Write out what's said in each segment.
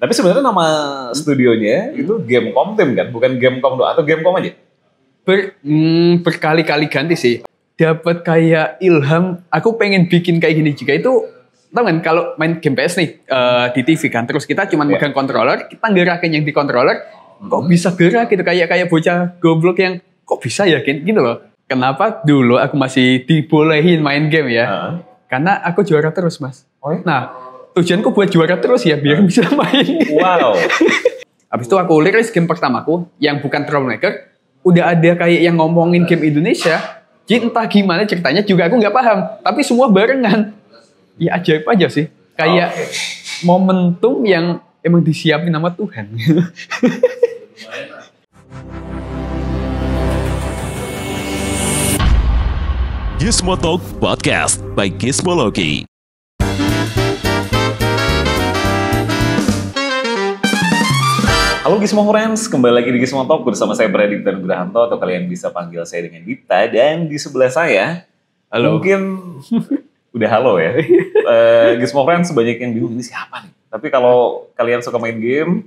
Tapi sebenarnya nama studionya itu Gamecom Team kan, bukan Gamecom doang atau Gamecom aja? Berkali-kali ganti sih. Dapat kayak ilham, aku pengen bikin kayak gini juga itu. Tahu kan kalau main game PS nih di TV kan, terus kita cuma megang controller, kita gerakin yang di controller, kok bisa gerak gitu, kayak bocah goblok yang kok bisa ya gitu loh. Kenapa dulu aku masih dibolehin main game ya? Karena aku juara terus, Mas. Oh, ya? Nah, tujuanku buat juara terus ya biar bisa main. Wow. Habis itu aku liris game pertamaku yang bukan Troublemaker, udah ada kayak yang ngomongin game Indonesia. Jadi entah gimana ceritanya juga aku nggak paham, tapi semua barengan. Ya ajaib aja sih. Kayak momentum yang emang disiapin sama Tuhan. Gizmo Talk Podcast by Gizmology. Halo Gizmo Friends, kembali lagi di Gizmo Talk bersama saya Bradik dan Grahanto, atau kalian bisa panggil saya dengan Dita. Dan di sebelah saya, mungkin udah halo ya. Gizmo Friends banyak yang bingung, ini siapa nih? Tapi kalau kalian suka main game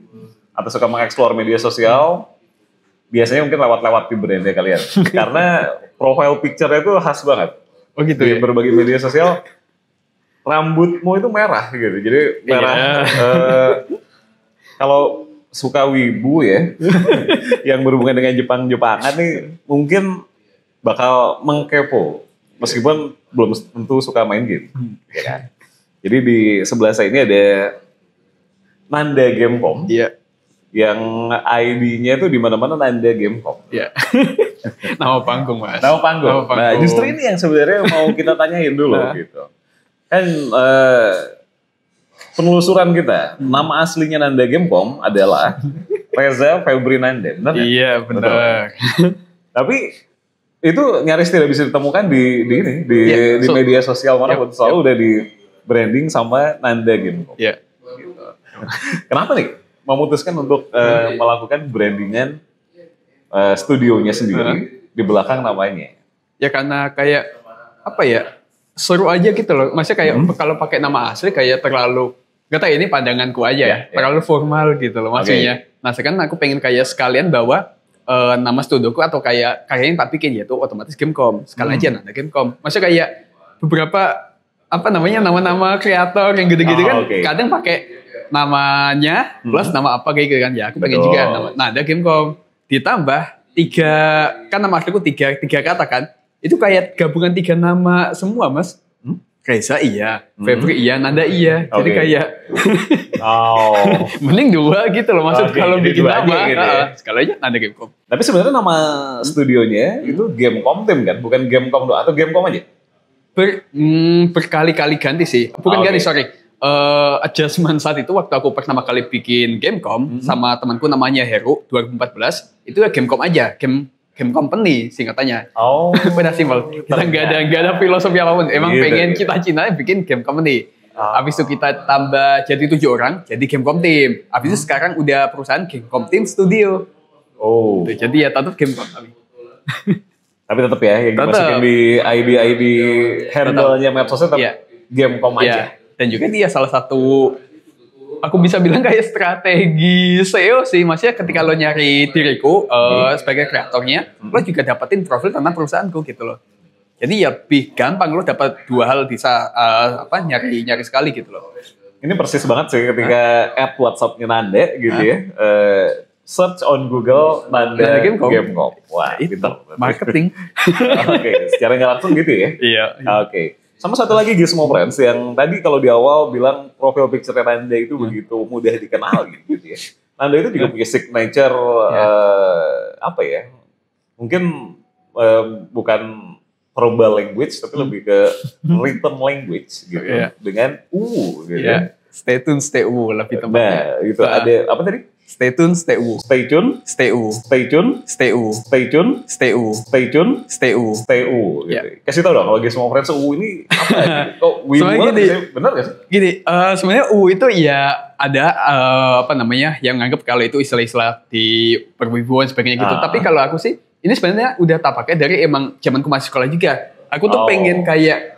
atau suka mengeksplor media sosial, biasanya mungkin lewat-lewat di brandnya kalian. Karena profile picture-nya itu khas banget. Oh gitu di ya? berbagai media sosial, rambutmu itu merah gitu. Jadi merah. Kalau suka wibu ya, yang berhubungan dengan Jepang-Jepangan nih, mungkin bakal mengkepo. Meskipun belum tentu suka main game. Ya kan? Jadi di sebelah saya ini ada Nanda Gamecom. Iya. Yang ID-nya itu di mana-mana Nanda Gamecom. Iya. Nama panggung, Mas. Nama panggung. Nah, justru ini yang sebenarnya mau kita tanyain dulu gitu. Kan penelusuran kita, nama aslinya Nanda Gamecom adalah Reza Febri Nanda. Benar? Iya, benar. Tapi itu nyaris tidak bisa ditemukan di media sosial manapun. Selalu udah di branding sama Nanda Gamecom. Iya. Gitu. Kenapa nih memutuskan untuk melakukan brandingan studionya sendiri di belakang namanya? Ya karena kayak apa ya, seru aja gitu loh. Maksudnya kayak kalau pakai nama asli kayak terlalu, gak tau ini pandanganku aja ya, terlalu formal gitu loh maksudnya. Nah sekarang aku pengen kayak sekalian bawa nama studioku atau kayak yang tak bikin yaitu otomatis Gamecom. Sekalian aja Nanda Gamecom. Maksudnya kayak beberapa apa namanya, nama-nama kreator yang gitu-gitu kan kadang pakai namanya plus nama apa kayak gitu kan. Ya aku pengen juga Nanda Gamecom ditambah 3, kan nama asliku 3 kata kan. Itu kayak gabungan 3 nama semua, Mas. Reza iya, Febri iya, Nanda iya. Jadi kayak mending 2 gitu loh maksud kalau bikin nama. Gitu ya? Sekali aja Nanda Gamecom. Tapi sebenarnya nama studionya itu Gamecom Team kan, bukan Gamecom doang atau Gamecom aja? Berkali-kali ganti sih. Bukan ganti, sorry. Adjustment saat itu waktu aku pertama kali bikin Gamecom sama temanku namanya Heru 2014, itu ya Gamecom aja, game company singkatannya. Udah simpel. Kita nggak ada filosofi apapun. Emang gitu, pengen cita-citanya bikin game company. Habis itu kita tambah jadi 7 orang, jadi Gamecom Team. Habis itu sekarang udah perusahaan Gamecom Team Studio. Jadi ya tetap Gamecom. Tapi tetap ya, yang dimasukin di ID handle-nya medsosnya tetap Gamecom aja. Dan juga dia salah satu, aku bisa bilang kayak strategi SEO sih. Maksudnya ketika lo nyari diriku sebagai kreatornya, lo juga dapetin profil tentang perusahaanku gitu loh. Jadi ya lebih gampang lo dapat 2 hal bisa nyari sekali gitu loh. Ini persis banget sih ketika add WhatsApp-nya Nanda gitu ya. Search on Google Nanda Gamecom. Wah, itu pintar. marketing. Secara nggak langsung gitu ya. Iya. Sama satu lagi Gizmo Friends yang tadi kalau di awal bilang profil picture Nanda itu begitu mudah dikenal gitu ya. Nanda itu juga punya signature apa ya? Mungkin bukan verbal language tapi lebih ke written language gitu. Dengan gitu. Stay tune, stay lebih tepatnya. Nah, itu ada apa tadi? Stay tune, stay Stay tune, stay stay tune, stay stay tune, stay stay tune, stay stay gitu. Kasih tau dong kalau Gizmo Friends ini apa ya? Kok bener gak sih? Gini, sebenarnya itu ya ada apa namanya yang nganggap kalau itu istilah-istilah di perwibuan sebagainya gitu. Tapi kalau aku sih ini sebenarnya udah tak pakai dari emang zamanku masih sekolah juga. Aku tuh pengen kayak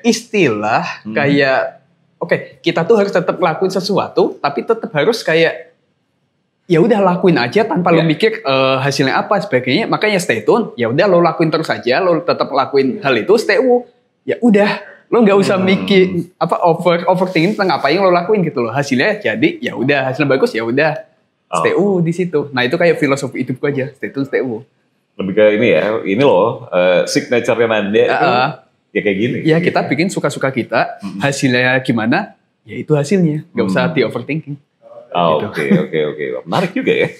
istilah kayak oke, kita tuh harus tetap lakuin sesuatu, tapi tetap harus kayak ya udah lakuin aja tanpa lo mikir hasilnya apa sebagainya. Makanya stay tune. Ya udah lo lakuin terus aja, lo tetap lakuin hal itu, stay tune. Ya udah, lo nggak usah mikir overthinking tentang apa yang lo lakuin gitu loh. Hasilnya jadi ya udah, hasilnya bagus ya udah. Stay di situ. Nah, itu kayak filosofi hidupku aja, stay tune, stay Lebih ke ini ya, ini loh signature-nya Nanda itu ya kayak gini. Ya kita bikin suka-suka kita, hasilnya gimana? Ya itu hasilnya, nggak usah di overthinking. Oke. Menarik juga ya.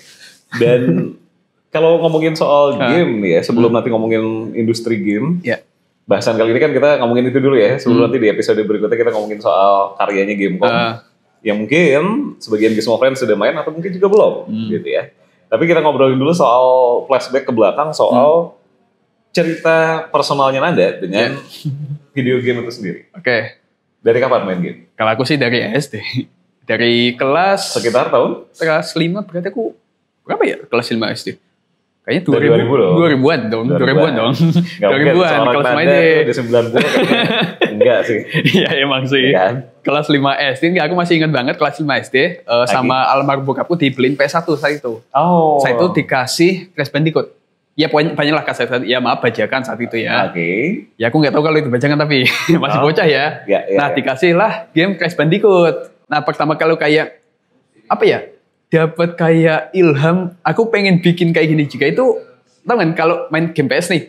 Dan kalau ngomongin soal game nih ya, sebelum nanti ngomongin industri game, bahasan kali ini kan kita ngomongin itu dulu ya. Sebelum nanti di episode berikutnya kita ngomongin soal karyanya Gamecom. Yang mungkin sebagian Gizmo Friends sudah main atau mungkin juga belum, gitu ya. Tapi kita ngobrolin dulu soal flashback ke belakang, soal cerita personalnya Nanda dengan video game itu sendiri. Oke. Dari kapan main game? Kalau aku sih dari SD. Dari kelas... Sekitar tahun? Kelas 5 berarti aku... Berapa ya kelas 5 SD? Kayaknya 2000-an dong. 2000-an dong. 2000-an kelas 5 SD. Di 90 enggak sih. Iya emang sih. Kan? Kelas 5 SD, aku masih ingat banget kelas 5 SD. Sama almarhum bokapku dibeliin PS1 saat itu. Saat itu dikasih Crash Bandicoot. Ya pokoknya banyak lah kaset, ya maaf bajakan saat itu ya. Ya aku nggak tahu kalau itu bajakan tapi masih bocah ya. Nah dikasih lah game Crash Bandicoot. Nah pertama kalau kayak apa ya, dapat kayak ilham, aku pengen bikin kayak gini juga itu, tau kan kalau main game PS nih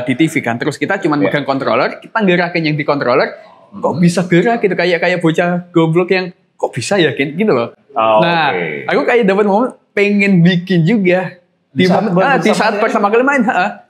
di TV kan, terus kita cuma megang controller, kita gerakin yang di controller, kok bisa gerak gitu, kayak bocah goblok yang kok bisa ya gitu loh. Nah aku kayak dapat momen pengen bikin juga di saat pertama kali main,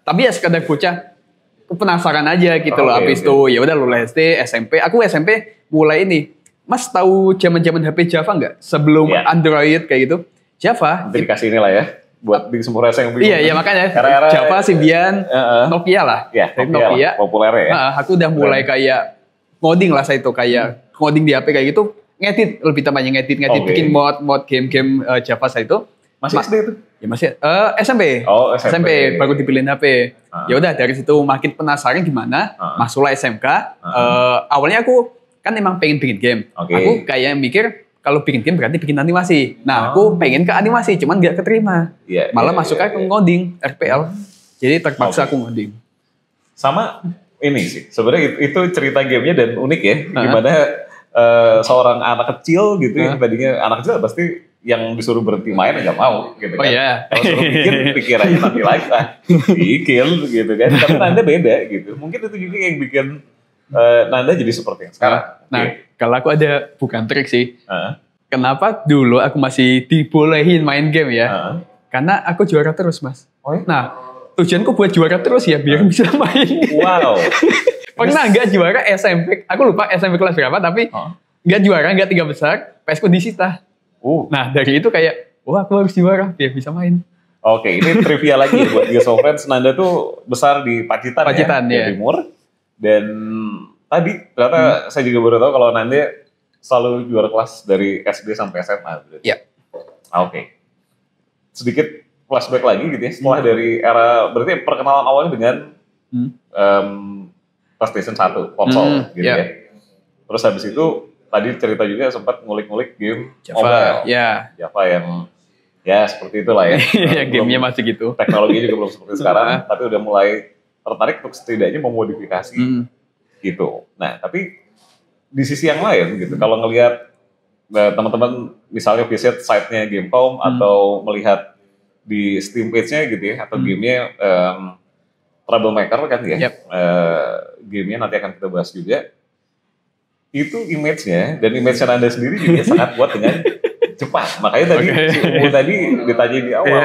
tapi ya sekadar bocah penasaran aja gitu loh. Habis itu ya udah lulus SD, SMP, aku SMP mulai ini. Mas tahu zaman-zaman HP Java nggak? Sebelum Android kayak gitu. Java. Nanti dikasih inilah ya. Buat di semua rasa yang bingung. Iya makanya. Java, Symbian, Nokia lah. Nokia. Populer ya. Aku udah mulai kayak ngoding lah saya itu. Kayak ngoding di HP kayak gitu. Ngedit, lebih tepatnya ngedit. Bikin mod game Java saya itu. Masih SD itu? Ya masih. SMP. SMP. Baru dipilihin HP. Ya udah dari situ makin penasaran gimana. Masuklah SMK. Awalnya aku kan emang pengen bikin game. Aku kayak mikir kalau bikin game berarti bikin animasi. Nah, aku pengen ke animasi, cuman gak keterima. Malah masuk ke ngoding, RPL. Jadi terpaksa aku ngoding. Sama ini sih, sebenarnya itu cerita gamenya dan unik ya. Gimana seorang anak kecil gitu yang tadinya anak kecil pasti yang disuruh berhenti main nggak mau gitu kan. Kalau suruh pikir aja nanti lagi lah. Bikin gitu kan. Tapi Nanda beda gitu. Mungkin itu juga yang bikin Nanda jadi seperti yang sekarang. Nah, kalau aku ada bukan trik sih. Kenapa dulu aku masih dibolehin main game ya? Karena aku juara terus, Mas. Nah, tujuanku buat juara terus ya biar bisa main. Wow. Pernah nggak juara SMP? Aku lupa SMP kelas berapa, tapi nggak juara, nggak 3 besar. PS-ku disita. Nah, dari itu kayak, wah aku harus juara biar bisa main. Oke, ini trivia lagi buat Gizmo Friends. Nanda tuh besar di Pacitan ya, di Timur. Dan tadi ternyata saya juga baru tahu kalau Nanda selalu juara kelas dari SD sampai SMA. Iya. Oke. Sedikit flashback lagi gitu ya. Setelah dari era, berarti perkenalan awalnya dengan PlayStation 1, konsol gitu ya. Terus habis itu tadi cerita juga sempat ngulik-ngulik game Java. Java yang ya seperti itulah ya. Gamenya masih gitu. Teknologi juga belum seperti sekarang, tapi udah mulai tertarik untuk setidaknya memodifikasi gitu. Nah, tapi di sisi yang lain gitu, kalau ngelihat teman-teman misalnya visit site-nya Gamecom atau melihat di Steam page-nya gitu ya, atau gamenya Troublemaker kan ya, gamenya nanti akan kita bahas juga. Itu image-nya dan image-nya Nanda sendiri juga sangat kuat dengan Jepang. Makanya tadi si Umu tadi ditanya di awal.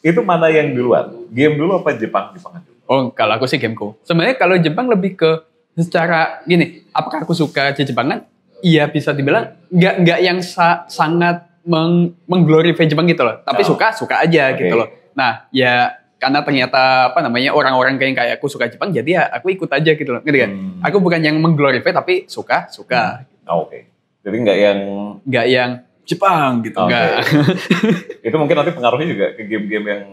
Itu mana yang duluan? Game dulu apa Jepang dulu? Kalau aku sih gameku. Sebenarnya kalau Jepang lebih ke secara gini, apakah aku suka Jepangan? Iya bisa dibilang nggak yang sangat mengglorify Jepang gitu loh. Tapi suka aja gitu loh. Nah ya karena ternyata orang-orang kayak aku suka Jepang, jadi ya aku ikut aja gitu loh. Ngerti kan? Aku bukan yang mengglorify tapi suka. Jadi nggak yang Jepang gitu, enggak. Itu mungkin nanti pengaruhnya juga ke game-game yang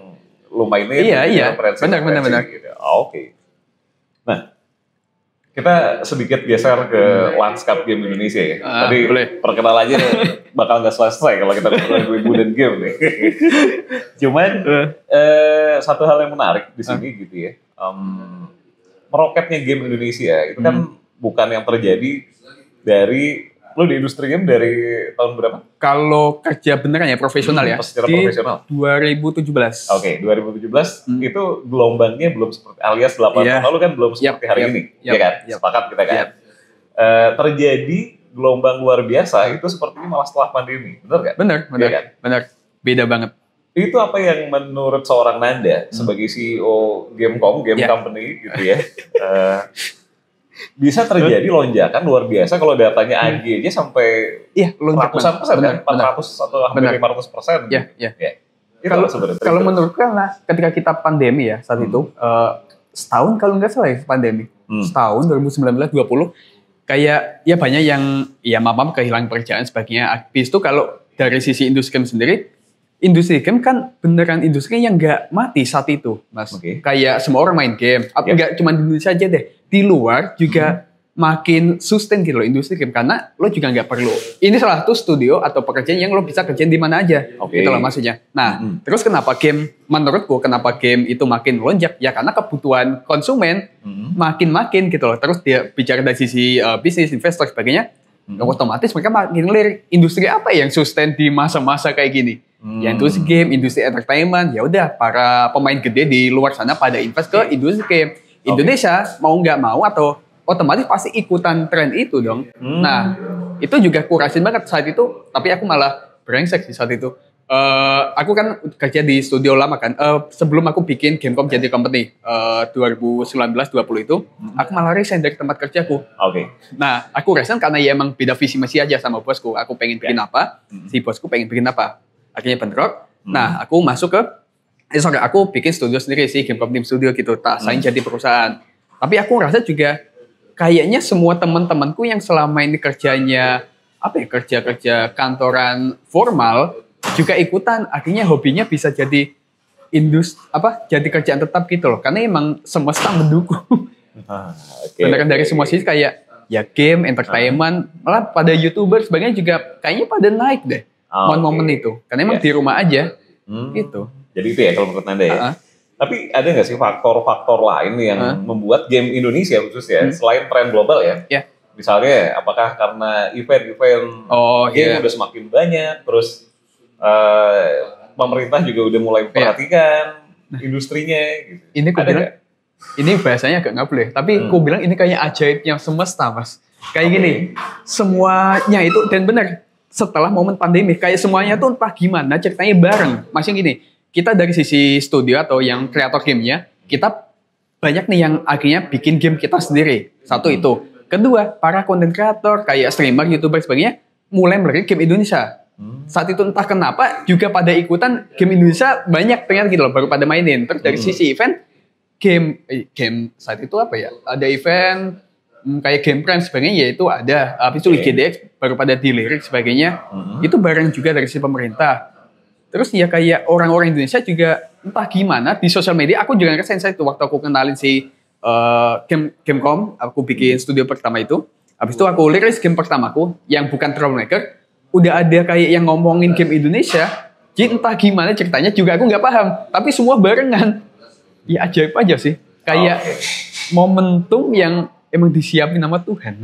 lu mainin. Iya, benar. Gitu. Nah, Kita sedikit geser ke lanskap game Indonesia ya. Tadi boleh. perkenalannya bakal nggak selesai kalau kita ngomongin ibu dan game nih. Cuman satu hal yang menarik di sini gitu ya. Meroketnya game Indonesia itu kan bukan yang terjadi dari lo di industri game dari tahun berapa? Kalau kerja beneran ya profesional ya. Secara di profesional. 2017. Oke, 2017 itu gelombangnya belum seperti alias 8 tahun lalu kan belum seperti hari ini, ya kan? Sepakat kita kan. Terjadi gelombang luar biasa itu sepertinya malah setelah pandemi, benar nggak? Benar, Ya kan? benar. Beda banget. Itu apa yang menurut seorang Nanda sebagai CEO Gamecom, game company gitu ya, bisa terjadi lonjakan luar biasa kalau datanya AG aja sampai ratusan persen kan, 400 atau hampir 500%. Iya. Kalau menurutku kan ketika kita pandemi ya saat itu, setahun kalau nggak salah ya pandemi, setahun 2019-20 kayak ya banyak yang ya maaf kehilangan pekerjaan sebagainya. Habis itu kalau dari sisi industri game sendiri, industri game kan beneran industri yang nggak mati saat itu, Mas. Kayak semua orang main game, nggak cuma di Indonesia aja deh, di luar juga makin sustain gitu loh industri game, karena lo juga nggak perlu. Ini salah satu studio atau pekerjaan yang lo bisa kerjain di mana aja, gitu loh maksudnya. Nah, terus kenapa game, menurutku kenapa game itu makin melonjak? Ya karena kebutuhan konsumen makin gitu loh. Terus dia bicara dari sisi bisnis, investor sebagainya, otomatis mereka makin lirik industri apa yang sustain di masa-masa kayak gini. Ya industri game, industri entertainment, ya udah para pemain gede di luar sana pada invest ke industri game. Indonesia mau nggak mau atau otomatis pasti ikutan tren itu dong. Nah, itu juga kurasin banget saat itu, tapi aku malah brengsek sih saat itu. Aku kan kerja di studio lama kan. Sebelum aku bikin Gamecom jadi company 2019-20 itu, aku malah resign dari tempat kerjaku. Nah, aku resign karena ya emang beda visi misi aja sama bosku. Aku pengen bikin apa, si bosku pengen bikin apa. Akhirnya bentrok. Nah, aku masuk ke aku bikin studio sendiri sih, Gamecom Team Studio gitu. Saing jadi perusahaan. Tapi aku rasa juga kayaknya semua teman-temanku yang selama ini kerjanya kerja kantoran formal juga ikutan. Akhirnya hobinya bisa jadi jadi kerjaan tetap gitu loh. Karena emang semesta mendukung. Beneran dari semua sisi kayak ya game, entertainment, malah pada YouTuber sebagainya juga kayaknya pada naik deh. Momen-momen itu. Karena emang di rumah aja. Gitu. Jadi itu ya kalau menurut Anda ya. Tapi ada nggak sih faktor-faktor lain yang membuat game Indonesia khususnya selain tren global ya? Misalnya apakah karena event-event game udah semakin banyak, terus pemerintah juga udah mulai memperhatikan industrinya gitu. Ini aku bilang, ini bahasanya agak nggak boleh, tapi aku bilang ini kayak ajaibnya semesta, Mas. Kayak gini, semuanya itu, dan benar, setelah momen pandemi, kayak semuanya tuh entah gimana ceritanya bareng. Maksudnya gini, kita dari sisi studio atau yang kreator gamenya, kita banyak nih yang akhirnya bikin game kita sendiri. Satu itu. Kedua, para content creator kayak streamer, YouTuber sebagainya mulai melirik game Indonesia. Saat itu entah kenapa juga pada ikutan game Indonesia banyak pengen gitu loh, baru pada mainin. Terus dari sisi event, game saat itu apa ya? Ada event kayak Game Prime sebagainya, yaitu ada. Habis itu IGDX baru pada dilirik sebagainya. Itu bareng juga dari sisi pemerintah. Terus ya kayak orang-orang Indonesia juga entah gimana di sosial media, aku juga ngerasain itu waktu aku kenalin si Gamecom, aku bikin studio pertama itu. Habis itu aku liris game pertamaku yang bukan Troublemaker, udah ada kayak yang ngomongin game Indonesia, jadi entah gimana ceritanya juga aku nggak paham, tapi semua barengan. Ya ajaib aja sih, kayak momentum yang emang disiapin sama Tuhan.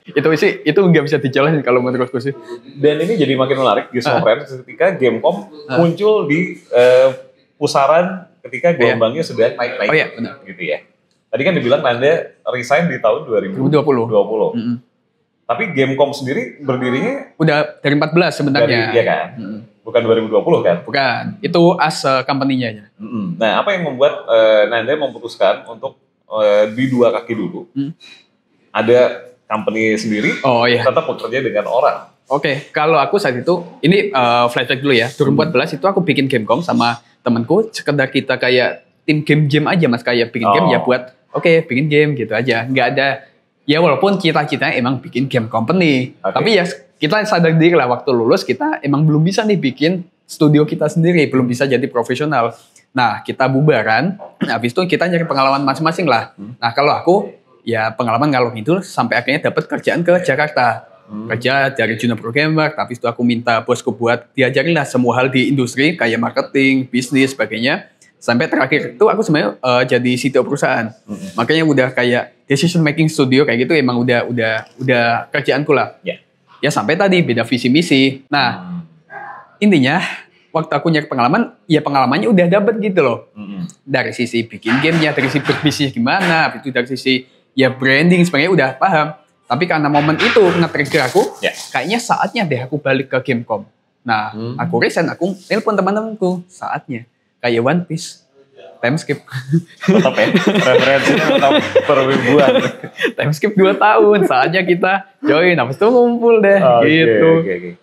itu nggak bisa dijelasin kalau menurutku sih. Dan ini jadi makin menarik di Friends ketika Gamecom muncul di pusaran ketika gelombangnya sudah naik-naik gitu ya. Tadi kan dibilang Nanda resign di tahun 2020. Tapi Gamecom sendiri berdirinya udah dari 14 sebenarnya. Iya kan? Bukan 2020 kan? Bukan. Itu as company-nya aja. Nah, apa yang membuat Nanda memutuskan untuk di dua kaki dulu? Ada company sendiri, tetap bekerja dengan orang. Kalau aku saat itu, ini flashback dulu ya. 2014 itu aku bikin Gamecom sama temanku, sekedar kita kayak tim game aja Mas, kayak bikin game ya buat bikin game gitu aja. Nggak ada, ya walaupun cita-citanya emang bikin game company, tapi ya kita sadar diri lah waktu lulus kita emang belum bisa nih bikin studio kita sendiri, belum bisa jadi profesional. Nah, kita bubaran, habis itu kita nyari pengalaman masing-masing lah. Nah, kalau aku, ya pengalaman ngalor ngidul sampai akhirnya dapat kerjaan ke Jakarta. Kerja dari junior programmer, tapi itu aku minta bosku buat diajarin lah semua hal di industri, kayak marketing, bisnis, sebagainya. Sampai terakhir itu aku sebenarnya jadi CTO perusahaan. Makanya udah kayak decision making studio kayak gitu emang udah kerjaanku lah. Ya sampai tadi beda visi misi. Nah, intinya waktu aku nyari pengalaman, ya pengalamannya udah dapet gitu loh. Dari sisi bikin gamenya, dari sisi berbisnis gimana, itu dari sisi ya branding sebenarnya udah paham. Tapi karena momen itu nge-trigger aku, kayaknya saatnya deh aku balik ke Gamecom. Nah, aku resign, aku telepon teman-temanku, saatnya. Kayak One Piece, time skip. Tetap ya, referensinya tetap perwibuan. Time skip 2 tahun, saatnya kita join, habis itu ngumpul deh, gitu. Okay.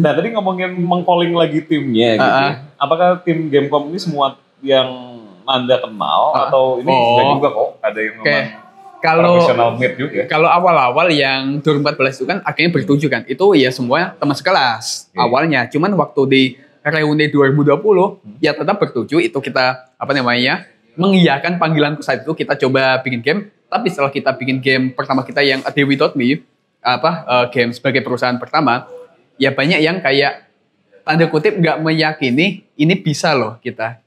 Nah, tadi ngomongin meng-calling lagi timnya gitu. Apakah tim Gamecom ini semua yang Nanda kenal atau ini enggak juga kok? Ada yang memang profesional meet juga? Kalau awal-awal yang 2014 itu kan akhirnya bertujuh kan, itu ya semua teman sekelas awalnya. Cuman waktu di reuni 2020 ya tetap bertujuh, itu kita mengiyakan panggilanku saat itu, kita coba bikin game. Tapi setelah kita bikin game pertama kita yang A Day Without Me, game sebagai perusahaan pertama, ya banyak yang kayak tanda kutip nggak meyakini ini bisa loh kita.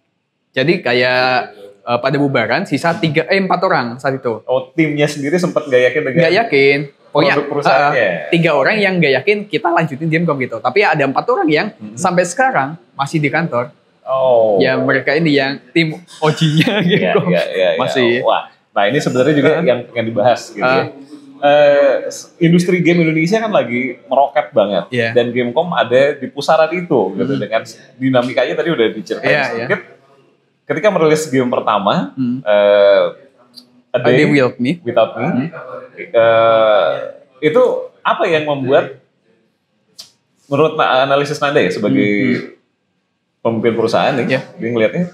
Jadi kayak pada bubaran sisa 4 orang saat itu. Oh, timnya sendiri sempat nggak yakin dengan? Nggak yakin. Pokoknya perusahaannya. 3 orang yang nggak yakin kita lanjutin Gamecom gitu. Tapi ada 4 orang yang sampai sekarang masih di kantor. Oh. Ya mereka ini yang tim OG-nya Gamecom. Masih. Wah, nah ini sebenarnya juga yang pengen dibahas gitu ya. Industri game Indonesia kan lagi meroket banget. Dan Gamecom ada di pusaran itu gitu, dengan dinamikanya tadi udah diceritain sedikit. Ketika merilis game pertama, A Day Without Me, itu apa yang membuat, menurut analisis Nanda ya sebagai pemimpin perusahaan nih, dia ngelihatnya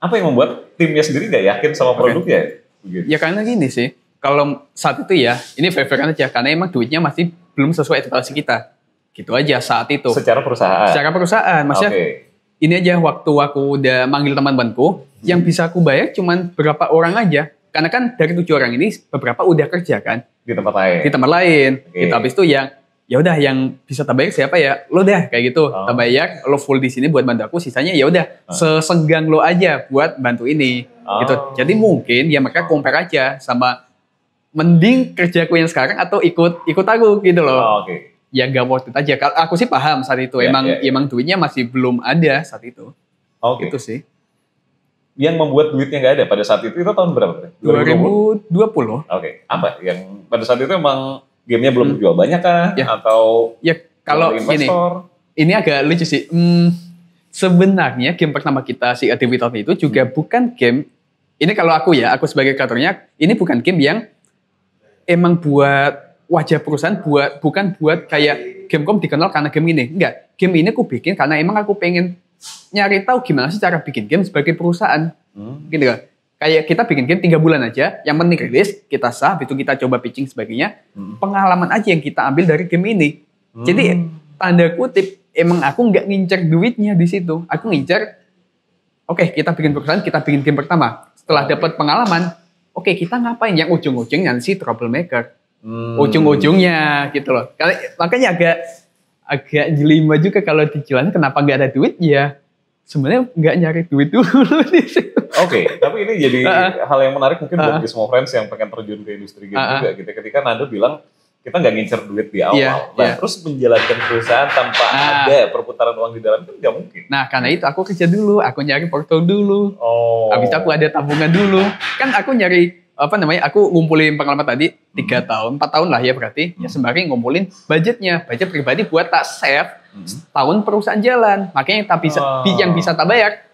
apa yang membuat timnya sendiri nggak yakin sama produknya? Begitu. Ya karena gini sih, kalau saat itu ya, ini fair aja, karena emang duitnya masih belum sesuai ekspektasi kita, gitu aja saat itu. Secara perusahaan, maksudnya. Ini aja waktu aku udah manggil teman-temanku, yang bisa aku bayar cuman berapa orang aja. Karena kan dari 7 orang ini beberapa udah kerja kan di tempat lain. Gitu, habis itu ya udah yang bisa tak bayar siapa ya, lo deh kayak gitu. Tak bayar, lo full di sini buat bantu aku, sisanya ya udah sesenggang lo aja buat bantu ini. Gitu. Jadi mungkin ya mereka compare aja sama mending kerjaku yang sekarang atau ikut aku gitu loh. Ya gak worth it aja. Aku sih paham saat itu. Emang duitnya masih belum ada saat itu. Itu sih. Yang membuat duitnya gak ada pada saat itu tahun berapa? 2020. Apa yang pada saat itu emang gamenya belum dijual banyak kah? Atau kalau ini agak lucu sih. Sebenarnya game pertama kita si A Day Without Me itu juga bukan game. Ini kalau aku sebagai kreatornya, ini bukan game yang emang buat wajah perusahaan, bukan buat kayak Gamecom dikenal karena game ini. Enggak, game ini aku bikin karena emang aku pengen nyari tahu gimana sih cara bikin game sebagai perusahaan. Gitu kan. Kayak kita bikin game 3 bulan aja, yang penting rilis, kita sah, itu kita coba pitching sebagainya. Pengalaman aja yang kita ambil dari game ini. Jadi tanda kutip, emang aku nggak ngincer duitnya di situ. Aku ngincer, kita bikin perusahaan, kita bikin game pertama. Setelah dapat pengalaman, kita ngapain? Yang ujung-ujungnya si troublemaker. Ujung-ujungnya gitu loh. Makanya agak jelimet juga kalau dijualnya kenapa nggak ada duit ya. Sebenarnya nggak nyari duit dulu di situ. Tapi ini jadi hal yang menarik mungkin buat semua friends yang pengen terjun ke industri game juga gitu. Ketika Nando bilang kita nggak ngincer duit di awal, terus menjalankan perusahaan tanpa ada perputaran uang di dalam, itu nggak mungkin. Nah karena itu aku kerja dulu, aku nyari portfolio dulu. Habis itu aku ada tabungan dulu. Kan aku nyari aku ngumpulin pengalaman tadi 3 tahun, 4 tahun lah ya berarti. Ya sembari ngumpulin budget pribadi buat tak save tahun perusahaan jalan. Makanya yang bisa tak bayar,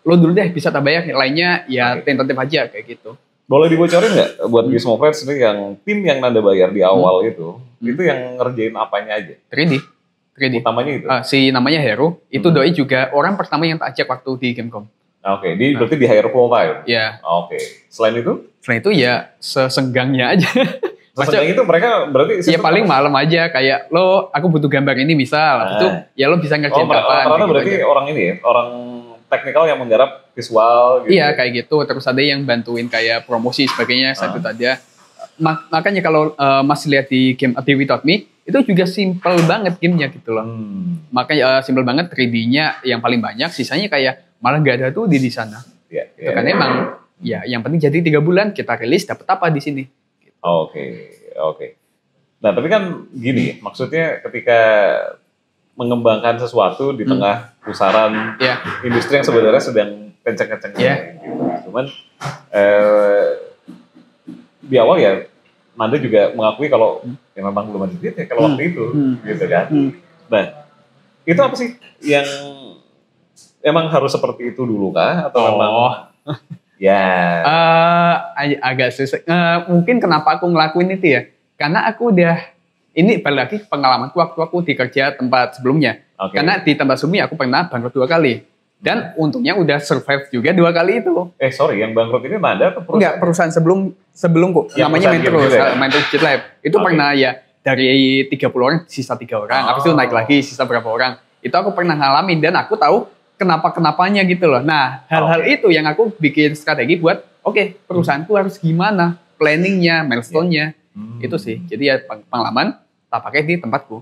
lo dulu deh bisa tak bayar, lainnya ya tentatif aja kayak gitu. Boleh dibocorin nggak buat Gizmo Friends ini yang tim yang Nanda bayar di awal itu yang ngerjain apanya aja? 3D. Utamanya itu? Si namanya Hero, itu doi juga orang pertama yang tak ajak waktu di Gamecom. Berarti di hire full time? Iya. Selain itu ya sesenggangnya aja. Sesenggang itu mereka berarti? Ya paling malam aja, kayak aku butuh gambar ini misal. Itu ya lo bisa ngerjain kapan. Karena berarti aja. Orang ini ya, orang teknikal yang menggarap visual gitu. Iya kayak gitu, terus ada yang bantuin kayak promosi sebagainya saat itu aja. Makanya kalau masih lihat di game A Day Without Me itu juga simple banget gamenya gitu loh. Makanya simple banget 3D-nya yang paling banyak, sisanya kayak malah nggak ada tuh di sana. Itu kan emang ya yang penting jadi 3 bulan kita rilis dapat apa di sini. Gitu. Oke. Nah tapi kan gini, maksudnya ketika mengembangkan sesuatu di tengah pusaran industri yang sebenarnya sedang kenceng-kencengnya. Gitu. Cuman di awal ya Nanda juga mengakui kalau ya memang belum ada duit ya kalau waktu itu, gitu kan. Nah itu apa sih yang emang harus seperti itu dulu kah? Atau memang agak susah. Mungkin kenapa aku ngelakuin itu ya? Karena aku udah ini balik lagi pengalamanku waktu aku di kerja tempat sebelumnya. Karena di tempat sebelumnya aku pernah bangkrut 2 kali. Dan untungnya udah survive juga 2 kali itu. Sorry, yang bangkrut ini Nanda atau perusahaan? Enggak, perusahaan sebelumku. Namanya Mentro Digit Lab. Itu pernah ya dari 30 orang sisa 3 orang. Habis itu naik lagi sisa berapa orang. Itu aku pernah ngalamin dan aku tahu kenapa-kenapanya gitu loh. Nah, hal-hal itu yang aku bikin strategi buat perusahaanku harus gimana, planningnya, milestone-nya. Itu sih. Jadi ya pengalaman tak pakai di tempatku.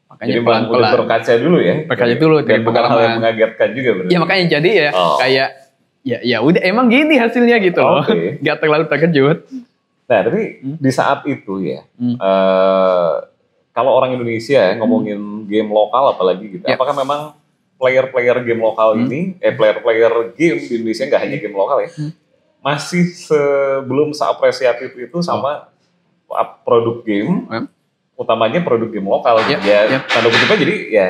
Makanya jadi pelan-pelan berkaca dulu ya. Berkaca dulu dan bukan hal yang mengagetkan juga berarti. Ya makanya jadi ya kayak ya udah emang gini hasilnya gitu loh. Gak terlalu terkejut. Nah, tapi di saat itu ya kalau orang Indonesia ngomongin game lokal apalagi gitu. Apakah memang player-player game lokal ini player-player game di Indonesia nggak hanya game lokal ya. Masih belum seapresiatif itu sama produk game, utamanya produk game lokal. Tanda kutipnya jadi ya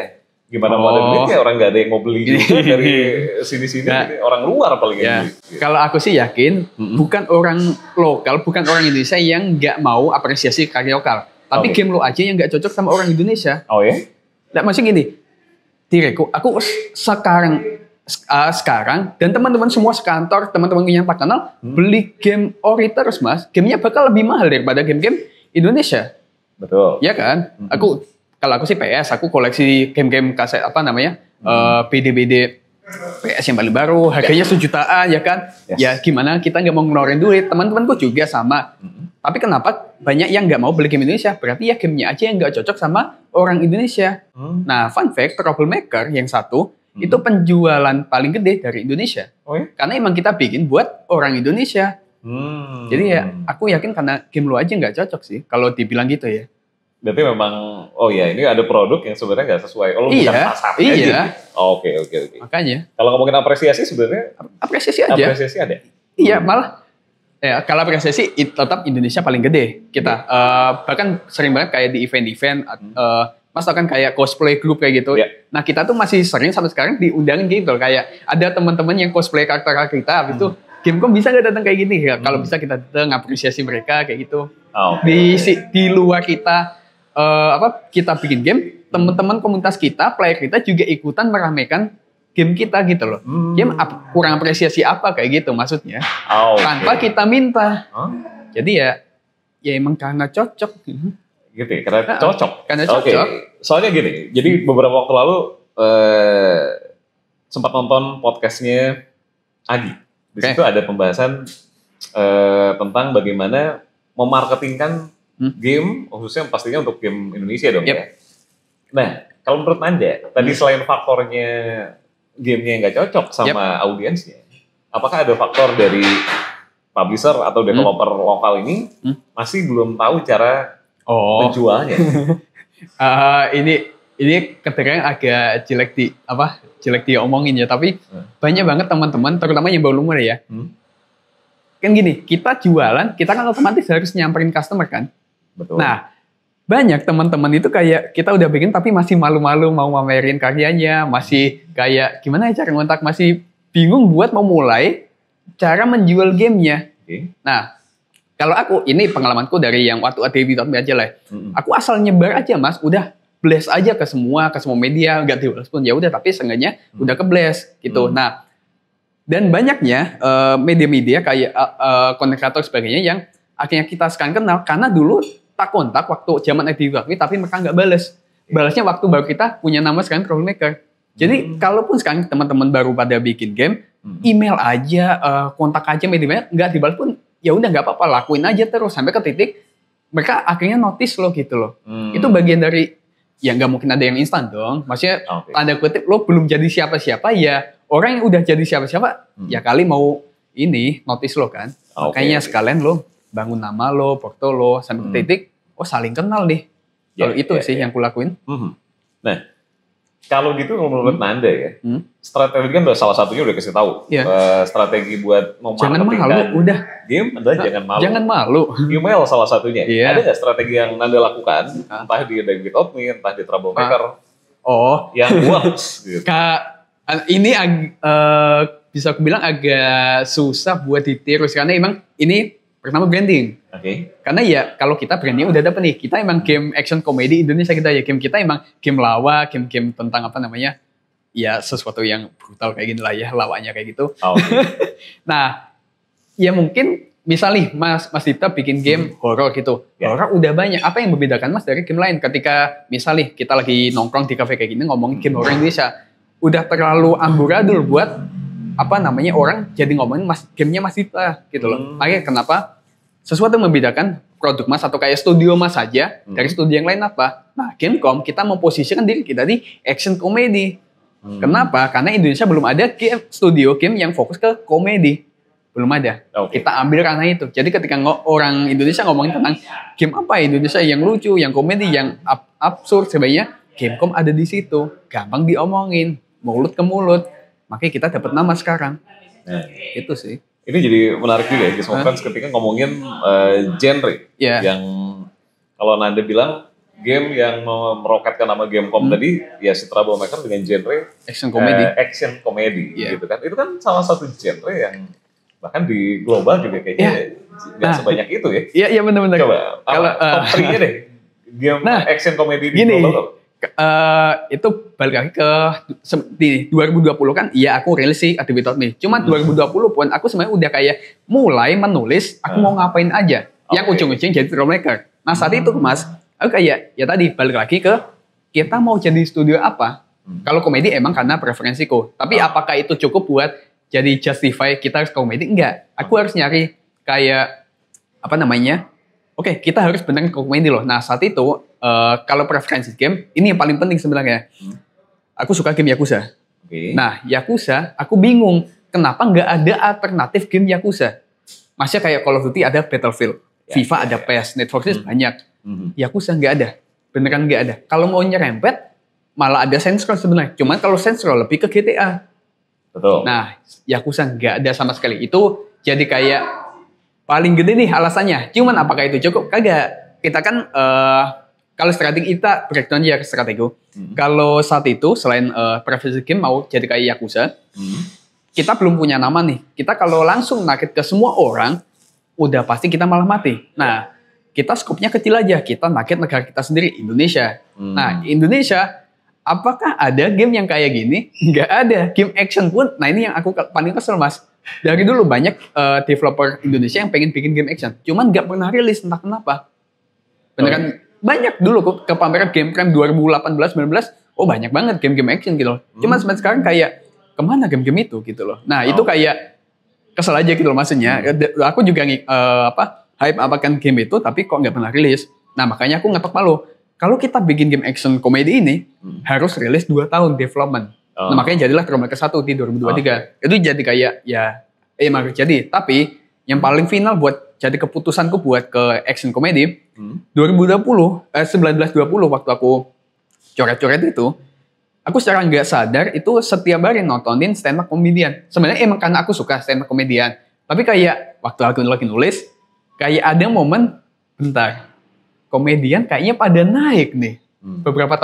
gimana mau ada duit ya orang nggak ada yang mau beli juga dari sini-sini, orang luar paling beli. Kalau aku sih yakin bukan orang lokal, bukan orang Indonesia yang nggak mau apresiasi karya lokal, tapi game lo aja yang nggak cocok sama orang Indonesia. Nah, maksudnya gini, diriku, aku sekarang dan teman-teman semua sekantor, teman-teman yang tak kenal beli game ori terus mas, gamenya bakal lebih mahal daripada game-game Indonesia. Betul. Ya kan? Kalau aku sih PS, aku koleksi game-game kaset BD-BD PS yang paling baru, harganya sejutaan ya kan? Ya gimana kita nggak mau ngeluarin duit, teman-temanku juga sama. Tapi kenapa banyak yang nggak mau beli game Indonesia? Berarti ya gamenya aja yang nggak cocok sama orang Indonesia. Nah, fun fact, Troublemaker yang satu itu penjualan paling gede dari Indonesia. Karena emang kita bikin buat orang Indonesia. Jadi ya aku yakin karena game lo aja nggak cocok sih kalau dibilang gitu ya. Berarti memang ini ada produk yang sebenarnya nggak sesuai. Bukan pasarnya aja. Oke. Makanya. Kalau ngomongin apresiasi sebenarnya apresiasi aja. Apresiasi ada. Iya malah. Kalau apresiasi tetap Indonesia paling gede kita. Bahkan sering banget kayak di event-event. Mas tau kan kayak cosplay group kayak gitu. Nah kita tuh masih sering sampai sekarang diundangin gitu. Kayak ada teman-teman yang cosplay karakter kita. Habis itu Gamecom bisa nggak datang kayak gini? Kalau bisa kita datang apresiasi mereka kayak gitu. Di luar kita kita bikin game, teman-teman komunitas kita, player kita juga ikutan meramaikan game kita gitu loh. Game kurang apresiasi apa kayak gitu maksudnya. Tanpa kita minta. Jadi ya emang karena cocok. Gitu ya, karena cocok. Karena cocok. Soalnya gini, jadi beberapa waktu lalu sempat nonton podcastnya Agi. Di situ ada pembahasan tentang bagaimana memarketingkan game, khususnya pastinya untuk game Indonesia dong ya. Nah, kalau menurut Anda, tadi selain faktornya gamenya yang nggak cocok sama audiensnya, apakah ada faktor dari publisher atau developer lokal ini masih belum tahu cara menjualnya? Ini kedengaran agak jelek diomongin ya, tapi banyak banget teman-teman, terutama yang baru umur ya. Kan gini, kita jualan, kita kan otomatis harus nyamperin customer kan. Betul. Nah, banyak teman-teman itu kayak kita udah bikin tapi masih malu-malu mau mamerin karyanya, masih kayak gimana ya cara ngontak, masih bingung buat memulai cara menjual gamenya. Nah, kalau aku, ini pengalamanku dari yang waktu A Day Without Me aja lah. Aku asal nyebar aja mas, udah blast aja ke semua media, nggak diulas pun ya udah, tapi seenggaknya udah ke blast gitu. Nah, dan banyaknya media-media kayak content creator sebagainya yang akhirnya kita sekarang kenal karena dulu tak kontak waktu zaman A Day Without Me, tapi mereka nggak balas. Balasnya waktu baru kita punya nama sekarang Troublemaker. Jadi kalaupun sekarang teman-teman baru pada bikin game, email aja, kontak aja media nggak dibalas pun, ya udah nggak apa-apa, lakuin aja terus sampai ke titik mereka akhirnya notice lo gitu loh. Itu bagian dari, ya nggak mungkin ada yang instan dong. Maksudnya tanda kutip lo belum jadi siapa-siapa, ya orang yang udah jadi siapa-siapa ya kali mau ini notice lo kan. Makanya sekalian lo bangun nama lo, foto lo sampai ke titik, oh saling kenal nih. Kalau itu sih yang kulakuin. Nah, kalau gitu menurut Nanda ya, strategi kan salah satunya udah kasih tahu. Strategi buat memarketingkan udah. Game adalah jangan malu. Jangan malu. Email salah satunya. Ada nggak strategi yang Nanda lakukan, entah di David Oatmeal, entah di Troublemaker, yang works gitu? Ini bisa aku bilang agak susah buat ditiru, karena emang ini pertama branding. Karena ya kalau kita branding udah dapet nih, kita emang game action komedi Indonesia kita ya, game kita emang game lawa, game tentang apa namanya, ya sesuatu yang brutal kayak gini lah ya, lawanya kayak gitu. Nah, ya mungkin misal nih Mas Dita bikin game horor gitu, horor udah banyak. Apa yang membedakan Mas dari game lain? Ketika misal nih kita lagi nongkrong di kafe kayak gini ngomongin game horor Indonesia, udah terlalu amburadul buat apa namanya orang jadi ngomongin gamenya Mas Dita gitu loh. Makanya kenapa sesuatu yang membedakan produk Mas atau kayak studio Mas saja dari studio yang lain apa? Nah, Gamecom kita memposisikan diri kita di action komedi. Kenapa? Karena Indonesia belum ada studio game yang fokus ke komedi. Belum ada. Kita ambil karena itu. Jadi ketika orang Indonesia ngomongin tentang game apa Indonesia yang lucu, yang komedi, yang absurd sebenarnya, Gamecom ada di situ. Gampang diomongin, mulut ke mulut. Makanya kita dapat nama sekarang. Itu sih. Ini jadi menarik juga ya, Gizmofans ketika ngomongin genre. Yang kalau Nanda bilang game yang meroketkan nama Gamecom tadi, ya si Troublemaker dengan genre action comedy gitu kan. Itu kan salah satu genre yang bahkan di global juga kayaknya nggak sebanyak itu ya. Iya benar-benar. Coba, kalau top 3-nya deh, game action comedy di global. Itu balik lagi ke di 2020 kan, iya aku rilis sih Ada Without Me. Cuma 2020 pun aku sebenarnya udah kayak mulai menulis aku mau ngapain aja. Yang ujung-ujung jadi Troublemaker. Nah saat itu Mas, aku kayak ya tadi balik lagi ke kita mau jadi studio apa. Kalau komedi emang karena preferensiku. Tapi apakah itu cukup buat jadi justify kita harus komedi? Enggak. Aku harus nyari kayak apa namanya? Oke, kita harus beneran komedi loh. Nah saat itu kalau preferensi game, ini yang paling penting sebenarnya. Aku suka game Yakuza. Nah, Yakuza, aku bingung. Kenapa nggak ada alternatif game Yakuza? Maksudnya kayak Call of Duty ada Battlefield. FIFA ada PES, Need for Speed banyak. Yakuza nggak ada. Beneran nggak ada. Kalau mau nyerempet, malah ada Saints Row sebenarnya. Cuman kalau Saints Row lebih ke GTA. Betul. Nah, Yakuza nggak ada sama sekali. Itu jadi kayak paling gede nih alasannya. Cuman apakah itu cukup? Kagak. Kita kan... kalau strategi kita breakdown ya strategi. Kalau saat itu selain preferensi game mau jadi kayak Yakuza, kita belum punya nama nih. Kita kalau langsung nakit ke semua orang, udah pasti kita malah mati. Nah, kita skopnya kecil aja. Kita nakit negara kita sendiri, Indonesia. Nah, Indonesia, apakah ada game yang kayak gini? Nggak ada. Game action pun, nah ini yang aku paling kesel Mas. Dari dulu banyak developer Indonesia yang pengen bikin game action. Cuman nggak pernah rilis, entah kenapa. Beneran banyak dulu ke pameran Game Prime 2018-19, oh banyak banget game-game action gitu loh. Cuman sampai sekarang kayak, kemana game-game itu gitu loh. Nah itu kayak, kesel aja gitu loh maksudnya. Aku juga hype apakan game itu, tapi kok nggak pernah rilis. Nah makanya aku ngetok palu. Kalau kita bikin game action komedi ini, harus rilis 2 tahun development. Nah makanya jadilah Troublemaker 1 di 2023. Itu jadi kayak, emang jadi. Tapi, yang paling final buat jadi keputusanku buat ke action komedi 1920 waktu aku coret-coret itu, aku secara nggak sadar itu setiap hari nontonin stand up komedian. Sebenarnya emang karena aku suka stand up komedian, tapi kayak waktu aku lagi nulis kayak ada momen bentar komedian kayaknya pada naik nih beberapa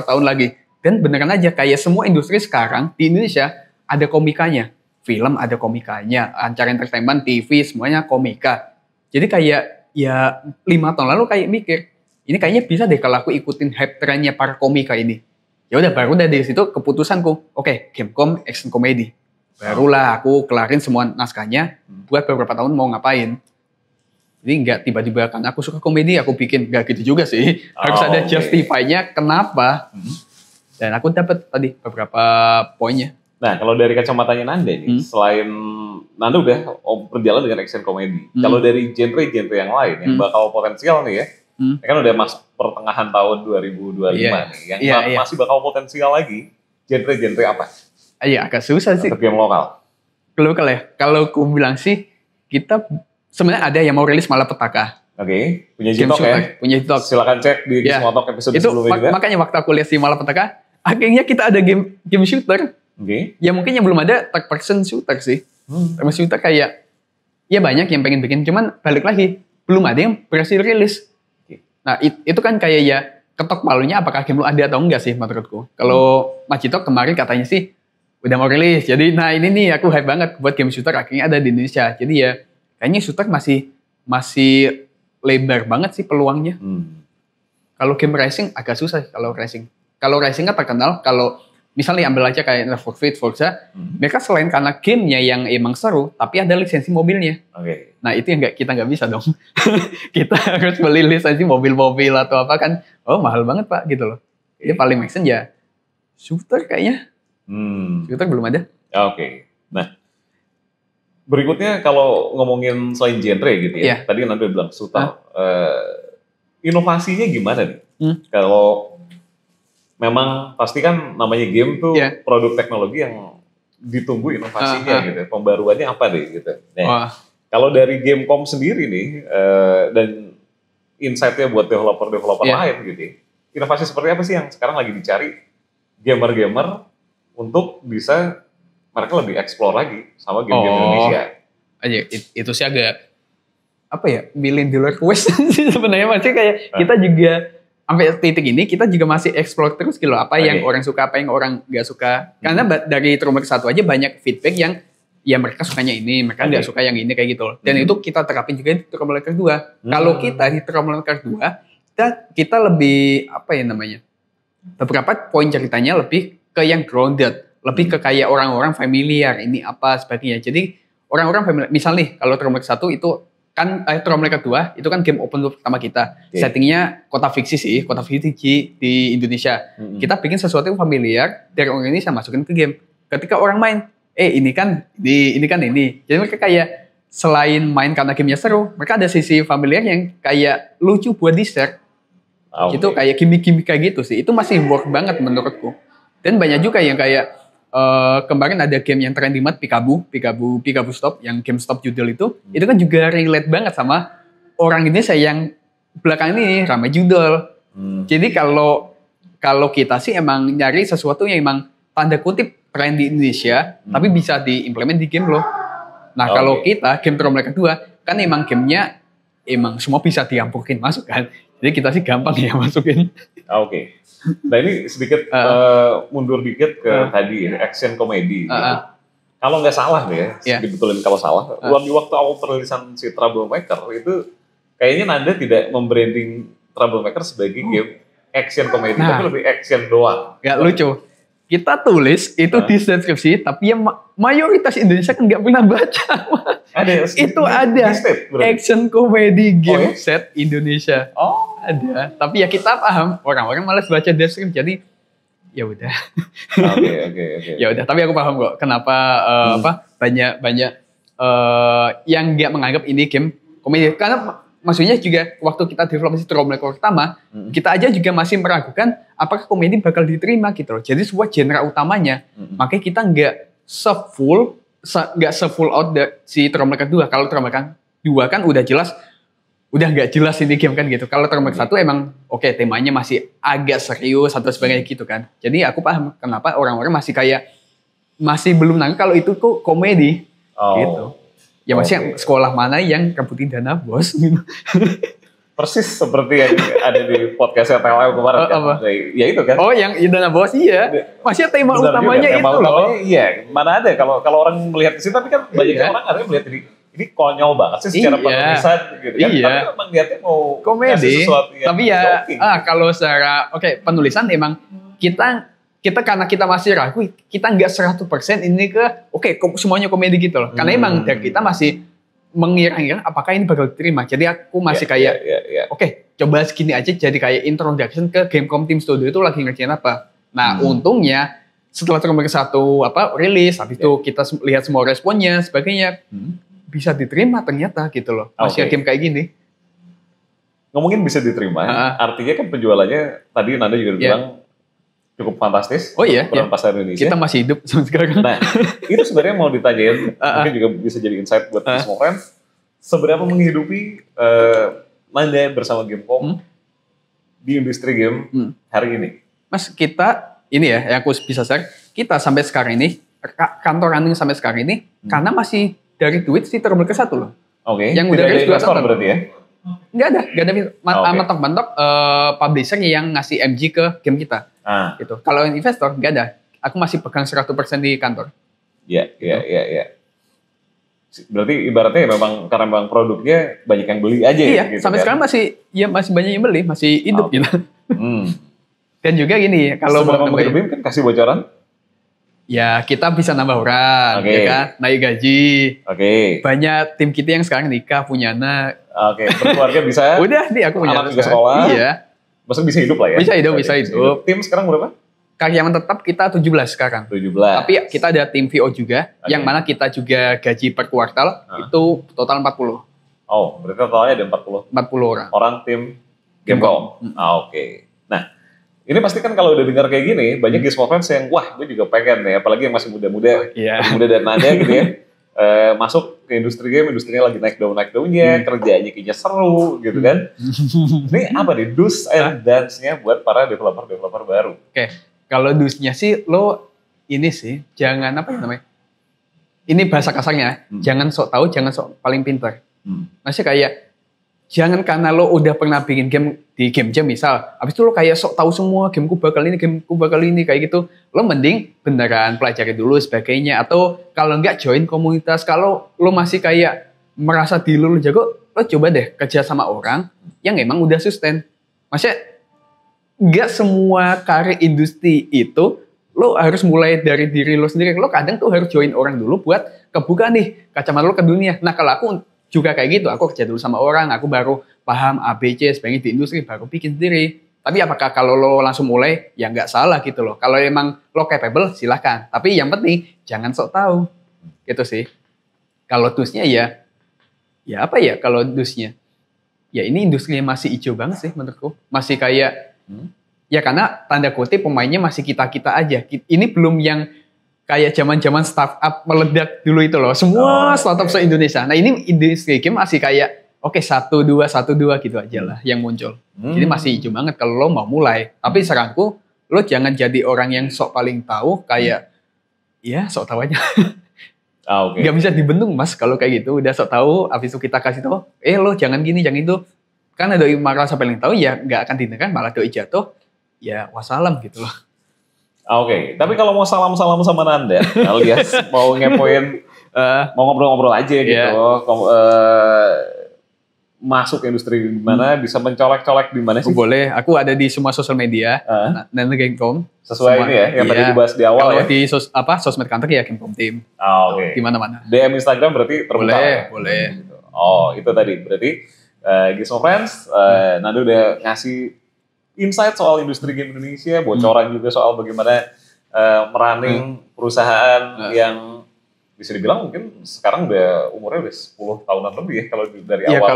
tahun lagi, dan beneran aja kayak semua industri sekarang di Indonesia ada komikanya. Film ada komikanya, acara entertainment, TV, semuanya komika. Jadi kayak ya 5 tahun lalu kayak mikir, ini kayaknya bisa deh kalau aku ikutin hype trennya para komika ini. Ya udah baru dari situ keputusanku, oke, Gamecom action comedy. Barulah aku kelarin semua naskahnya buat beberapa tahun mau ngapain. Jadi nggak tiba-tiba kan aku suka komedi aku bikin, nggak gitu juga sih. Harus ada justify-nya kenapa. Dan aku dapat tadi beberapa poinnya. Nah, kalau dari kacamatanya Nanda nih, selain Nanda udah berjalan dengan action komedi. Kalau dari genre-genre yang lain yang bakal potensial nih ya, kan udah masuk pertengahan tahun 2025 nih, yang masih bakal potensial lagi, genre-genre apa? Iya, agak susah sih. Untuk game lokal. Lokal ya, kalau aku bilang sih, kita sebenarnya ada yang mau rilis malah petaka. Oke, punya Jitok ya? Punya Jitok. Silakan cek di Gizmotalk episode itu sebelumnya juga. Makanya waktu aku lihat si Malapetaka, akhirnya kita ada game shooter. Ya mungkin yang belum ada third person shooter sih. Third shooter kayak, ya banyak yang pengen bikin, cuman balik lagi, belum ada yang berhasil rilis. Nah itu kan kayak ya, ketok palunya apakah game lu ada atau enggak sih menurutku. Kalau Mas Jitok kemarin katanya sih, udah mau rilis. Jadi nah ini nih aku hype banget buat game shooter akhirnya ada di Indonesia. Jadi ya, kayaknya shooter masih lebar banget sih peluangnya. Kalau game racing agak susah kalau racing. Kalau racing kan terkenal, kalau misalnya ambil aja kayak Need for Speed, Forza, mereka selain karena gamenya yang emang seru, tapi ada lisensi mobilnya. Nah itu yang kita nggak bisa dong. Kita harus beli lisensi mobil-mobil atau apa kan, oh mahal banget pak gitu loh. Ini paling make sense ya shooter kayaknya. Shooter belum ada. Oke. Nah berikutnya kalau ngomongin selain genre gitu ya, tadi kan Anda bilang shooter, inovasinya gimana nih? Kalau memang pasti kan namanya game tuh produk teknologi yang ditunggu inovasinya gitu. Pembaruannya apa deh gitu. Nah, kalau dari Gamecom sendiri nih dan insight-nya buat developer-developer lain gitu. Inovasi seperti apa sih yang sekarang lagi dicari gamer-gamer untuk bisa mereka lebih explore lagi sama game-game Indonesia? Itu sih agak apa ya, $1 million question sih sebenarnya, masih kayak kita juga sampai titik ini kita juga masih explore terus gitu loh, apa yang orang suka, apa yang orang nggak suka. Karena dari Trouble 1 aja banyak feedback yang ya mereka sukanya ini, mereka nggak suka yang ini kayak gitu loh. Dan itu kita terapin juga di Trouble 2. Kalau kita di Trouble 2 kita lebih apa ya namanya, beberapa poin ceritanya lebih ke yang grounded, lebih ke kayak orang-orang familiar ini apa sebagainya. Jadi orang-orang familiar, misal nih kalau Trouble 1 itu kan Trouble 2 itu kan game open world pertama kita. Settingnya kota fiksi sih, kota fiksi di Indonesia. Kita bikin sesuatu yang familiar dari orang Indonesia masukin ke game. Ketika orang main, ini kan ini. Jadi mereka kayak selain main karena gamenya seru, mereka ada sisi familiar yang kayak lucu buat di-share. Gitu kayak gimmick-gimmick kayak gitu sih. Itu masih work banget menurutku. Dan banyak juga yang kayak kemarin ada game yang trending banget, Peekaboo Stop, yang game stop judul itu kan juga relate banget sama orang Indonesia yang belakangan ini ramai judul. Jadi kalau kita sih emang nyari sesuatu yang emang tanda kutip tren di Indonesia, tapi bisa diimplement di game loh. Nah kalau kita game Trouble 2 kan emang gamenya emang semua bisa diampukin masuk kan. Jadi kita sih gampang ya masukin. Nah ini sedikit mundur dikit ke tadi action komedi. Gitu. Kalau nggak salah nih ya, dibetulin kalau salah. Di waktu awal perilisan si Troublemaker itu kayaknya Nanda tidak membranding Troublemaker sebagai game action komedi, tapi lebih action doang. Gak lucu. Kita tulis itu di deskripsi, tapi yang mayoritas Indonesia kan nggak pernah baca. Itu ada action komedi game set Indonesia. Ada. Tapi ya kita paham, orang-orang malas baca deskripsi, jadi ya udah. Oke. Ya udah. Tapi aku paham kok kenapa banyak yang nggak menganggap ini game komedi. Karena maksudnya juga waktu kita develop si Troublemaker pertama, kita aja juga masih meragukan apakah komedi bakal diterima gitu loh. Jadi sebuah genre utamanya, makanya kita nggak se-full out si Troublemaker 2. Kalau Troublemaker 2 kan udah jelas, udah nggak jelas ini game kan gitu. Kalau Troublemaker 1 emang temanya masih agak serius atau sebagainya gitu kan. Jadi aku paham kenapa orang-orang masih belum nangkep kalau itu kok komedi gitu. Ya maksudnya sekolah mana yang rebutin dana bos gitu. Persis seperti yang ada di podcastnya PLM kemarin kan. Ya itu kan. Yang dana bos iya. Maksudnya tema utamanya itu loh. Iya, mana ada kalau orang melihat di situ, tapi kan banyak orang ada yang melihat ini konyol banget sih secara penulisan gitu kan. Tapi emang lihatnya mau komedi. Sesuatu yang tapi ya kalau secara penulisan emang kita karena kita masih ragu, kita nggak 100% ini semuanya komedi gitu loh. Karena emang dari kita masih mengira-ngira apakah ini bakal diterima. Jadi aku masih kayak coba segini aja jadi kayak introduction ke Gamecom Team Studio itu lagi ngerjain apa. Nah, untungnya setelah Tomb Raider 1 rilis, habis itu kita lihat semua responnya, sebagainya, bisa diterima ternyata gitu loh. Masih game kayak gini. Ngomongin bisa diterima, artinya kan penjualannya tadi Nanda juga bilang cukup fantastis. Oh iya, pasar Indonesia. Kita masih hidup sampai sekarang. Nah, itu sebenarnya mau ditanyain, mungkin juga bisa jadi insight buat semua friends. Seberapa menghidupi Nanda bersama Gamecom di industri game hari ini? Mas, kita ini ya, yang aku bisa share, kita sampai sekarang ini, kantor running sampai sekarang ini, karena masih dari duit si Tomb Raider 1 loh. Oke, yang tidak ada investor berarti ya? Nggak ada. Mentok-mentok publisher yang ngasih MG ke game kita. Gitu. Kalau investor, nggak ada. Aku masih pegang 100% di kantor. Iya. Berarti ibaratnya memang karena memang produknya banyak yang beli aja ya. Gitu, sampai sekarang masih banyak yang beli, masih hidup gitu. Dan juga gini, kalau mau menghidupi kan kasih bocoran? Ya kita bisa nambah orang, ya kan, naik gaji. Banyak tim kita yang sekarang nikah, punya anak. Berkeluarga bisa. Udah nih aku punya anak juga sekolah. Iya. Maksudnya bisa hidup lah ya? Bisa hidup. Tim sekarang berapa? Karyawan tetap kita 17 sekarang. 17. Tapi kita ada tim VO juga, yang mana kita juga gaji per kuartal, itu total 40. Oh, berarti totalnya ada 40 orang. Orang tim Gamecom. Nah, ini pasti kan kalau udah dengar kayak gini, banyak Gizmo fans yang, wah gue juga pengen nih, apalagi yang masih muda-muda, muda dan Nanda gitu ya, masuk ke industri game, industrinya lagi naik daunnya, kerjaannya kayaknya seru gitu kan. Ini apa nih, do's and don'ts-nya buat para developer baru? Kalau do's-nya sih, ini sih, jangan ini bahasa kasarnya, jangan sok tahu, jangan sok paling pintar. Maksudnya kayak, jangan karena lo udah pernah bikin game di game jam misal, habis itu lo kayak sok tahu semua gameku bakal ini kayak gitu. Lo mending beneran pelajari dulu sebagainya, atau kalau enggak join komunitas. Kalau lo masih kayak merasa diri lo jago, lo coba deh kerja sama orang yang emang udah sustain. Maksudnya enggak semua karir industri itu lo harus mulai dari diri lo sendiri. Lo kadang tuh harus join orang dulu buat kebuka nih kacamata lo ke dunia. Nah kalau aku juga kayak gitu, aku kerja dulu sama orang, aku baru paham ABC sebagai di industri, baru bikin sendiri. Tapi apakah kalau lo langsung mulai, ya nggak salah gitu loh. Kalau emang lo capable, silahkan. Tapi yang penting, jangan sok tahu. Gitu sih. Kalau do's-nya ya apa ya kalau do's-nya? Ya ini industrinya masih hijau banget sih menurutku. Masih kayak, ya karena tanda kutip pemainnya masih kita-kita aja. Ini belum yang kayak zaman-zaman startup meledak dulu itu loh. Semua startup se-Indonesia. Nah ini industri game masih kayak, 1, 2 gitu aja lah yang muncul. Jadi masih hijau banget kalau lo mau mulai. Tapi saranku, lo jangan jadi orang yang sok paling tahu, kayak, ya sok tahu aja. Gak bisa dibendung mas kalau kayak gitu. Udah sok tahu, habis itu kita kasih tahu, lo jangan gini, jangan itu. Karena doi merasa paling tahu, ya gak akan didengarkan, malah doi jatuh, ya wassalam gitu loh. Tapi kalau mau salam-salam sama Nanda, alias mau ngepoin, mau ngobrol-ngobrol aja gitu, masuk industri di mana, bisa mencolek-colek di mana sih? Boleh, aku ada di semua sosial media, Nanda Gamecom. Sesuai ini ya, yang tadi dibahas di awal kalau di sosmed kantor ya Gamecom Team. Di mana-mana. DM Instagram berarti terbuka ya? Boleh. Gitu. Itu tadi, berarti Gizmo Friends, Nanda udah ngasih insight soal industri game Indonesia, bocoran juga soal bagaimana merunning perusahaan yang bisa dibilang mungkin sekarang udah umurnya udah 10 tahunan lebih ya kalau dari awal.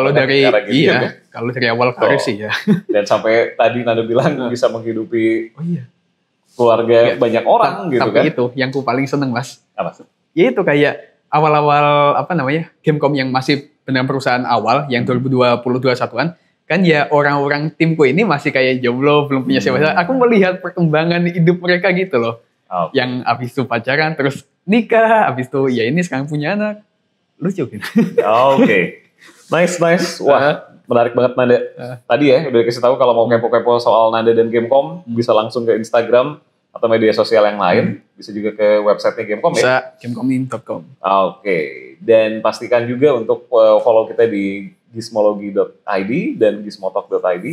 Kalau dari awal karir sih ya. Dan sampai tadi Nanda bilang bisa menghidupi keluarga banyak orang gitu kan. Tapi itu yang ku paling seneng mas. Apa? Ya itu kayak awal-awal Gamecom yang masih benar perusahaan awal yang 2021-an. Kan ya orang-orang timku ini masih kayak jomblo, belum punya siapa-siapa. Aku melihat perkembangan hidup mereka gitu loh. Yang abis itu pacaran, terus nikah, abis itu ya ini sekarang punya anak. Lucu gitu. Nice. Wah, menarik banget Nanda. Tadi ya udah kasih tahu kalau mau kepo-kepo soal Nanda dan Gamecom, bisa langsung ke Instagram atau media sosial yang lain. Bisa juga ke websitenya Gamecom ya? Bisa, gamecom.com. Dan pastikan juga untuk follow kita di gizmology.id dan gizmotalk.id.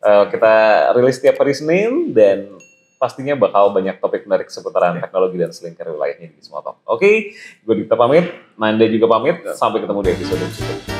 Kita rilis tiap hari Senin dan pastinya bakal banyak topik menarik seputaran teknologi dan selingkar wilayahnya di Gizmo Talk. Gue Dita pamit, Nanda juga pamit. Sampai ketemu di episode berikutnya.